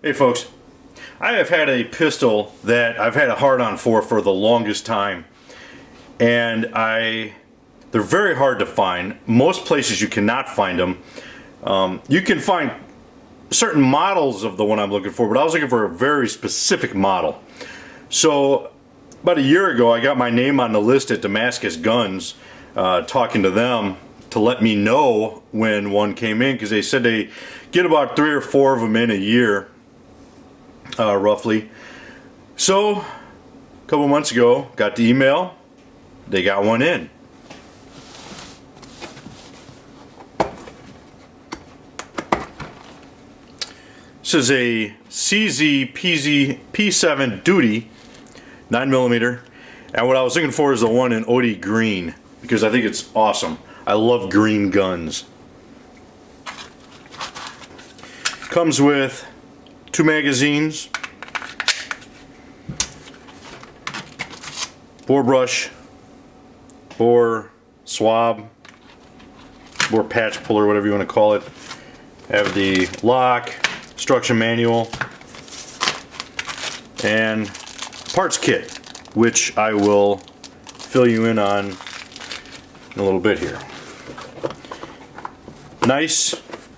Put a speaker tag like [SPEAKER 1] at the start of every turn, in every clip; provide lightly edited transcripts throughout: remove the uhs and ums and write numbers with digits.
[SPEAKER 1] Hey folks, I have had a pistol that I've had a hard-on for the longest time, and they're very hard to find. Most places you cannot find them. You can find certain models of the one I'm looking for, but I was looking for a very specific model. So about a year ago I got my name on the list at Damascus Guns, talking to them to let me know when one came in, because they said they get about 3 or 4 of them in a year. Roughly. So a couple months ago got the email, they got one in. This is a CZ P-07 Duty 9mm, and what I was looking for is the one in OD green, because I think it's awesome. I love green guns. Comes with 2 magazines, bore brush, bore swab, bore patch puller, whatever you want to call it. Have the lock, instruction manual, and parts kit, which I will fill you in on in a little bit here. Nice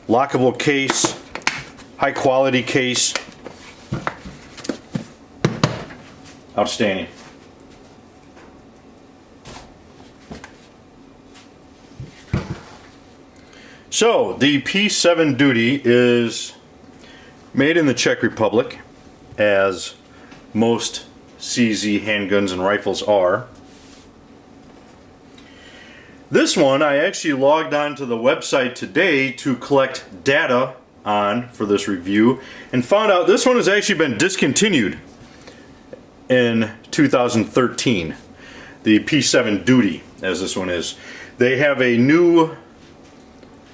[SPEAKER 1] lockable case. High quality case. Outstanding. So the P-07 Duty is made in the Czech Republic, as most CZ handguns and rifles are. This one I actually logged on to the website today to collect data on for this review, and found out this one has actually been discontinued in 2013. The P-07 Duty, as this one is. They have a new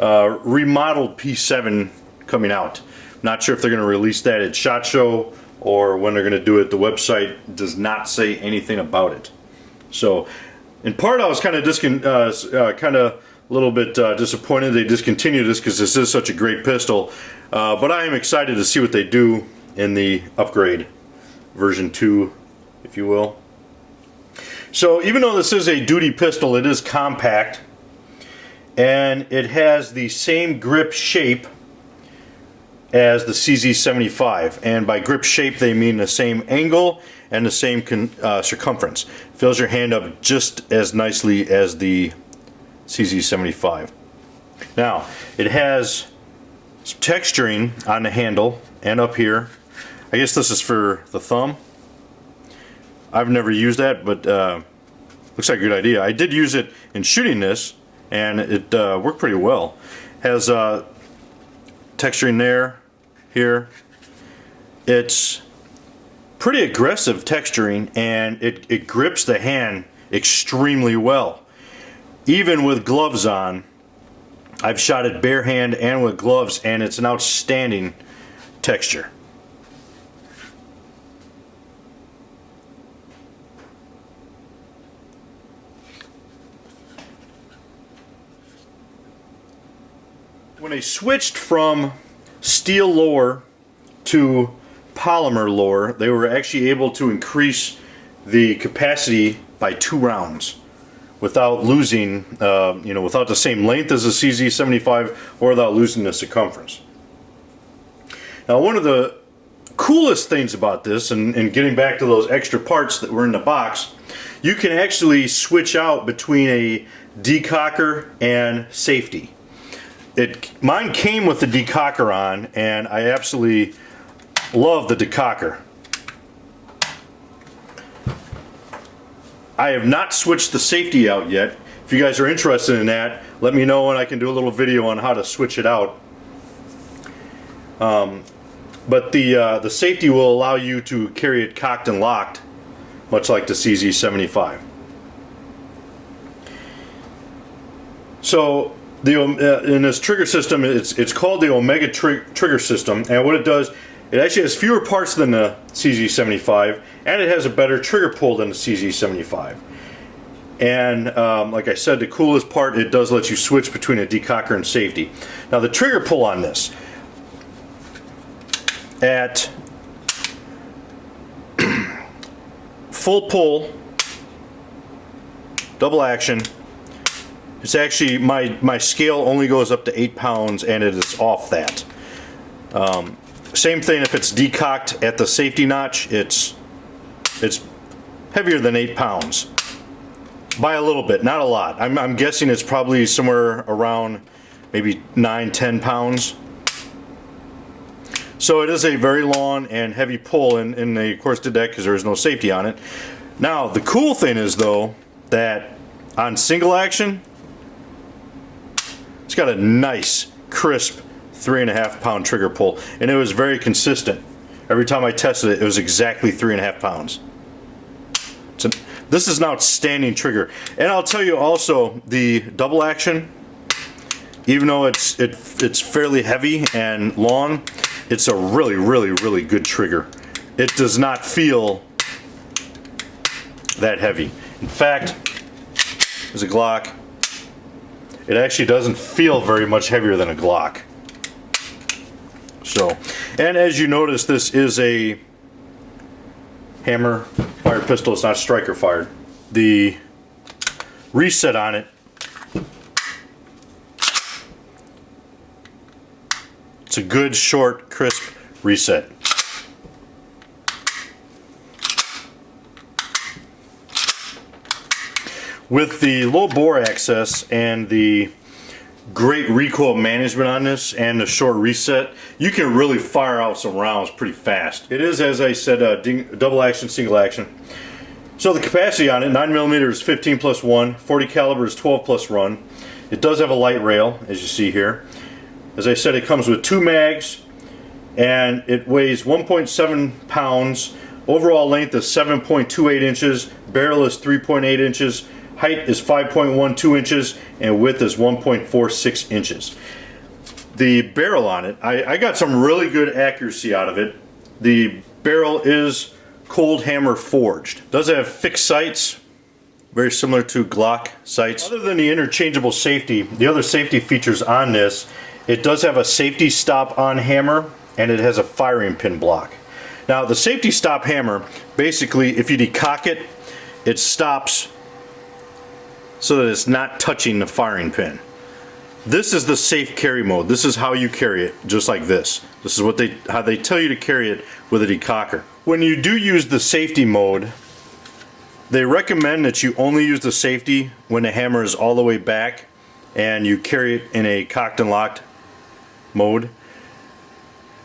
[SPEAKER 1] remodeled P-07 coming out. Not sure if they're going to release that at SHOT Show or when they're going to do it. The website does not say anything about it. So in part I was kind of a little bit disappointed they discontinued this, because this is such a great pistol, but I am excited to see what they do in the upgrade version 2, if you will. So even though this is a duty pistol, it is compact, and it has the same grip shape as the CZ75, and by grip shape they mean the same angle and the same circumference. Fills your hand up just as nicely as the CZ75. Now, it has some texturing on the handle and up here. I guess this is for the thumb. I've never used that, but looks like a good idea. I did use it in shooting this, and it worked pretty well. Has texturing there, here. It's pretty aggressive texturing, and it grips the hand extremely well. Even with gloves on, I've shot it bare hand and with gloves, and it's an outstanding texture. When I switched from steel lower to polymer lower, they were actually able to increase the capacity by 2 rounds. Without losing, without the same length as the CZ75, or without losing the circumference. Now, one of the coolest things about this, and getting back to those extra parts that were in the box, you can actually switch out between a decocker and safety. Mine came with the decocker on, and I absolutely love the decocker. I have not switched the safety out yet. If you guys are interested in that, let me know and I can do a little video on how to switch it out. But the safety will allow you to carry it cocked and locked, much like the CZ75. So in this trigger system, it's called the Omega trigger system, and what it does, it actually has fewer parts than the CZ75, and it has a better trigger pull than the CZ75. And like I said, the coolest part, it does let you switch between a decocker and safety. Now the trigger pull on this, at full pull, double action, it's actually, my scale only goes up to 8 pounds and it is off that. Same thing if it's decocked at the safety notch, it's heavier than 8 pounds. By a little bit, not a lot. I'm guessing it's probably somewhere around maybe 9-10 pounds. So it is a very long and heavy pull, and they of course did that because there is no safety on it. Now the cool thing is though that on single action, it's got a nice crisp 3.5 pound trigger pull, and it was very consistent. Every time I tested it, it was exactly 3.5 pounds. This is an outstanding trigger. And I'll tell you also, the double action, even though it's fairly heavy and long, it's a really good trigger. It does not feel that heavy. In fact, as a Glock, it actually doesn't feel very much heavier than a Glock. So, and as you notice, this is a hammer fired pistol. It's not striker fired. The reset on it, it's a good short crisp reset. With the low bore access and the great recoil management on this and the short reset, you can really fire out some rounds pretty fast. It is, as I said, double action, single action. So the capacity on it, 9mm is 15 plus 1, 40 caliber is 12 plus run. It does have a light rail, as you see here. As I said, it comes with 2 mags, and it weighs 1.7 pounds. Overall length is 7.28 inches, barrel is 3.8 inches, height is 5.12 inches, and width is 1.46 inches. The barrel on it, I got some really good accuracy out of it. The barrel is cold hammer forged. Does have fixed sights, very similar to Glock sights. Other than the interchangeable safety, the other safety features on this, it does have a safety stop on hammer, and it has a firing pin block. Now the safety stop hammer, basically if you decock it, it stops so that it's not touching the firing pin. This is the safe carry mode. This is how you carry it, just like this. This is how they tell you to carry it with a decocker. When you do use the safety mode, they recommend that you only use the safety when the hammer is all the way back and you carry it in a cocked and locked mode.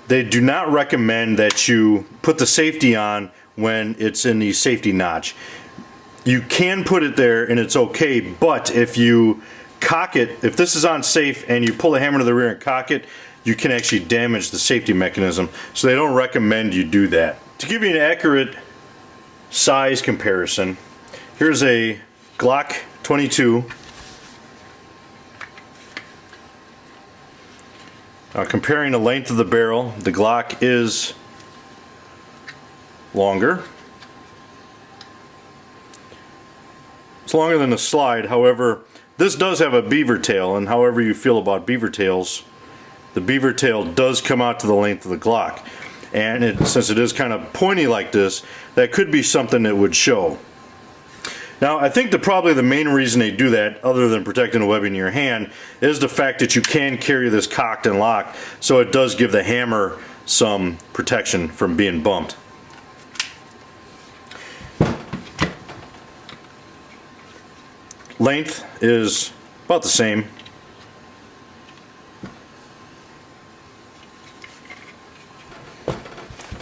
[SPEAKER 1] They do not recommend that you put the safety on when it's in the safety notch. You can put it there and it's okay, but if you cock it, if this is on safe and you pull the hammer to the rear and cock it, you can actually damage the safety mechanism, so they don't recommend you do that. To give you an accurate size comparison, here's a Glock 22. Comparing the length of the barrel, the Glock is longer. It's longer than the slide, however, this does have a beaver tail, and however you feel about beaver tails, the beaver tail does come out to the length of the Glock. And since it is kind of pointy like this, that could be something that would show. Now, I think probably the main reason they do that, other than protecting the webbing in your hand, is the fact that you can carry this cocked and locked, so it does give the hammer some protection from being bumped. Length is about the same.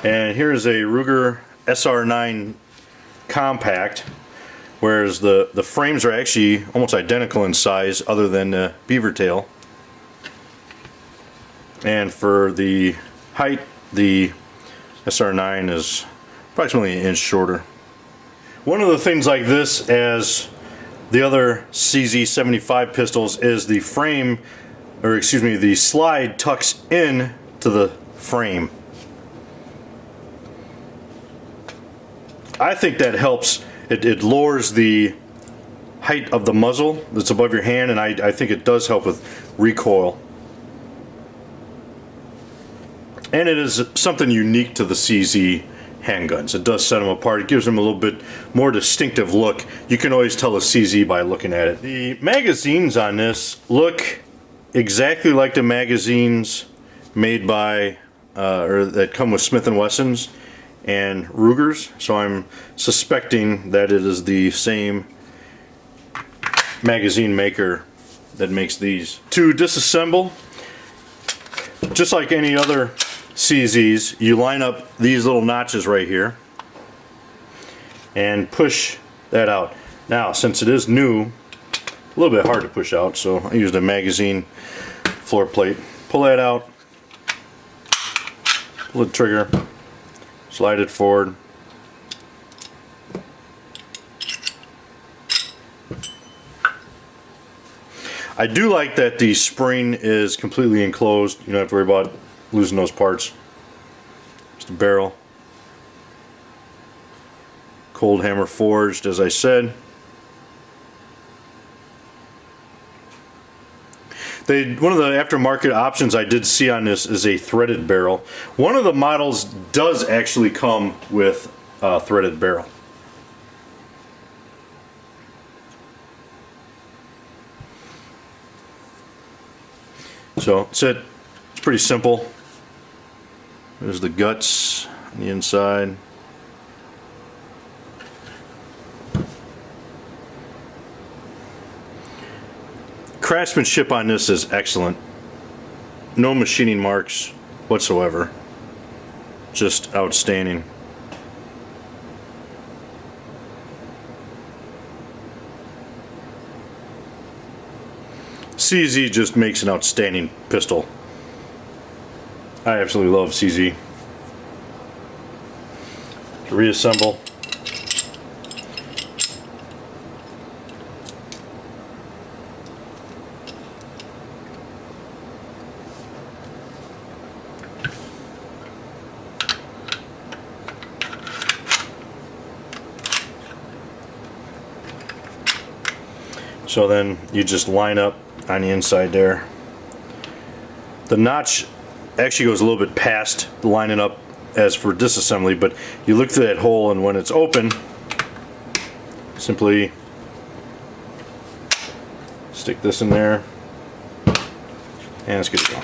[SPEAKER 1] And here's a Ruger SR9 compact, whereas the frames are actually almost identical in size other than the beaver tail. And for the height, the SR9 is approximately an inch shorter. One of the things like this, as the other CZ75 pistols, is the frame, or excuse me, the slide tucks in to the frame. I think that helps. It lowers the height of the muzzle that's above your hand, and I think it does help with recoil. And it is something unique to the CZ handguns. It does set them apart. It gives them a little bit more distinctive look. You can always tell a CZ by looking at it. The magazines on this look exactly like the magazines made by or that come with Smith & Wessons and Ruger's, so I'm suspecting that it is the same magazine maker that makes these. To disassemble, just like any other CZs, you line up these little notches right here and push that out. Now, since it is new, a little bit hard to push out, so I used a magazine floor plate. Pull that out, pull the trigger, slide it forward. I do like that the spring is completely enclosed. You don't have to worry about losing those parts. Just a barrel. Cold hammer forged, as I said. One of the aftermarket options I did see on this is a threaded barrel. One of the models does actually come with a threaded barrel. So that's it. It's pretty simple. There's the guts on the inside. Craftsmanship on this is excellent. No machining marks whatsoever. Just outstanding. CZ just makes an outstanding pistol. I absolutely love CZ. To reassemble. So then you just line up on the inside there. The notch actually goes a little bit past lining up as for disassembly, but you look through that hole, and when it's open, simply stick this in there, and it's good to go.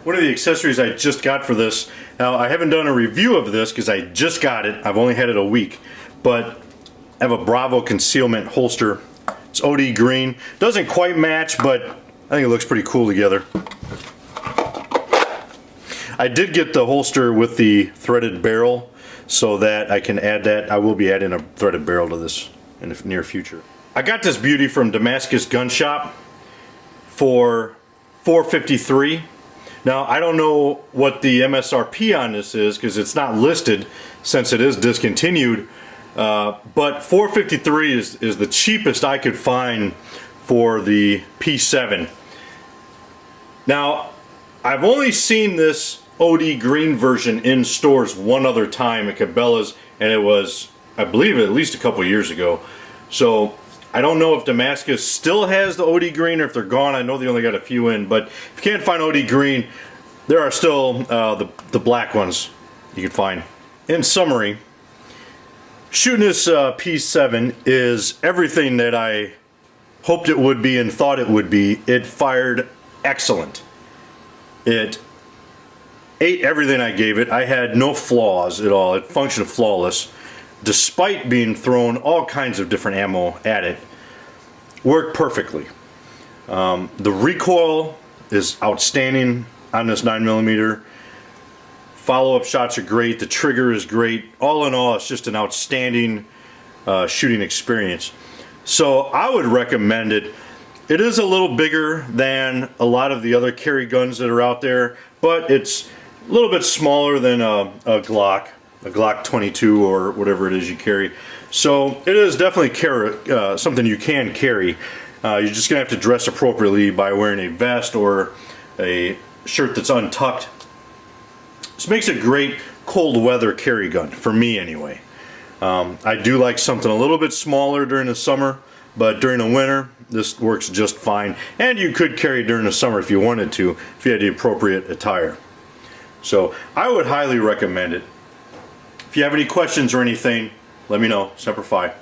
[SPEAKER 1] One of the accessories I just got for this, now I haven't done a review of this because I just got it, I've only had it a week, but I have a Bravo concealment holster. It's OD green. Doesn't quite match, but I think it looks pretty cool together. I did get the holster with the threaded barrel so that I can add that. I will be adding a threaded barrel to this in the near future. I got this beauty from Damascus Gun Shop for $453. Now, I don't know what the MSRP on this is because it's not listed since it is discontinued, but $453 is the cheapest I could find for the P-07. Now, I've only seen this OD green version in stores one other time at Cabela's, and it was, I believe, at least a couple years ago. So I don't know if Damascus still has the OD green or if they're gone. I know they only got a few in, but if you can't find OD green, there are still the black ones you can find. In summary, shooting this P-07 is everything that I hoped it would be and thought it would be. It fired excellent. It ate everything I gave it. I had no flaws at all. It functioned flawless, despite being thrown all kinds of different ammo at it. Worked perfectly. The recoil is outstanding on this 9mm. Follow-up shots are great. The trigger is great. All in all, it's just an outstanding shooting experience. So I would recommend it. It is a little bigger than a lot of the other carry guns that are out there, but it's a little bit smaller than a Glock 22 or whatever it is you carry. So it is definitely something you can carry. You're just going to have to dress appropriately by wearing a vest or a shirt that's untucked. This makes a great cold weather carry gun, for me anyway. I do like something a little bit smaller during the summer, but during the winter this works just fine, and you could carry it during the summer if you wanted to, if you had the appropriate attire. So I would highly recommend it. If you have any questions or anything, let me know. Semper Fi.